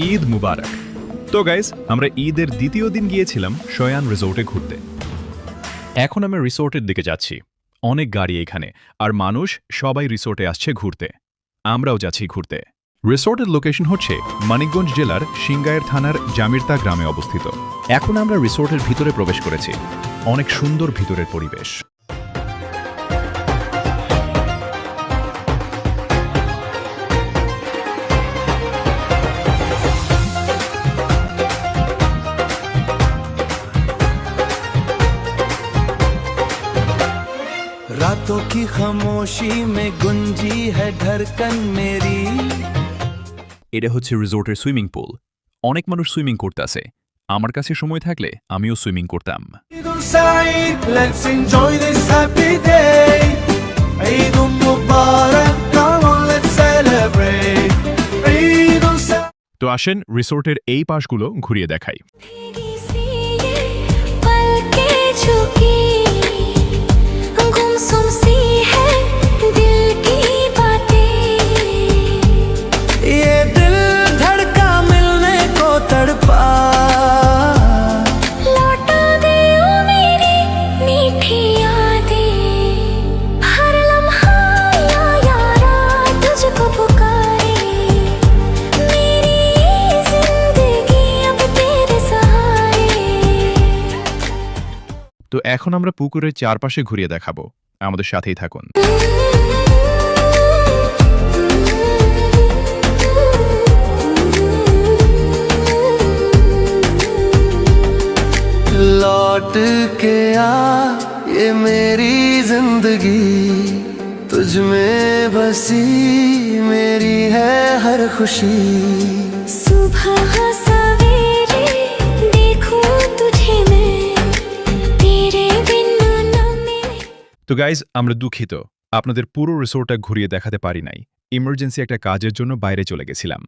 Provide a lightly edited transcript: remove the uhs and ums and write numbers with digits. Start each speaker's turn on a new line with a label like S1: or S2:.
S1: ঈদ মুবারক। তো গাইস, আমরা ঈদের দ্বিতীয় দিন গিয়েছিলাম শয়ান রিসোর্টে ঘুরতে। এখন আমরা রিসোর্টের দিকে যাচ্ছি। অনেক গাড়ি এখানে, আর মানুষ সবাই রিসোর্টে আসছে ঘুরতে। আমরাও যাচ্ছি ঘুরতে। রিসোর্টের লোকেশন হচ্ছে মানিকগঞ্জ জেলার সিংগাইর থানার জামিরতা গ্রামে অবস্থিত। এখন আমরা রিসোর্টের ভিতরে প্রবেশ করেছি। অনেক সুন্দর ভিতরের পরিবেশ।
S2: रातों की खामोशी में गुंजी है धड़कन मेरी।
S1: এটা হচ্ছে রিসোর্টের সুইমিং পুল। অনেক মানুষ সুইমিং করতে আসে। আমার কাছে সময় থাকলে আমিও সুইমিং করতাম।
S2: Let's enjoy this happy day. Eid Mubarak, come on, let's celebrate. Eid
S1: তো আসেন রিসোর্টের এই পাশগুলো ঘুরিয়ে দেখাই।
S2: ये दिल धड़का मिलने को तड़पा।
S3: लौटा दे ओ मेरी मीठी यादें, हर लम्हा यारा तुझको पुकारे। मेरी जिंदगी अब तेरे सहारे।
S1: তো এখন আমরা পুকুরের চারপাশে ঘুরিয়ে দেখাবো। আমাদের সাথেই থাকুন।
S2: लौट के आ ये मेरी जिंदगी, तुझ में बसी मेरी है हर खुशी।
S3: सुबह सवेरे देखूं तुझे मैं, तेरे बिना न मिले।
S1: তো গাইজ, আমরা দুঃখিত আপনাদের পুরো রিসোর্টটা ঘুরিয়ে দেখাতে পারি নাই। ইমার্জেন্সি একটা কাজের জন্য বাইরে চলে গেছিলাম।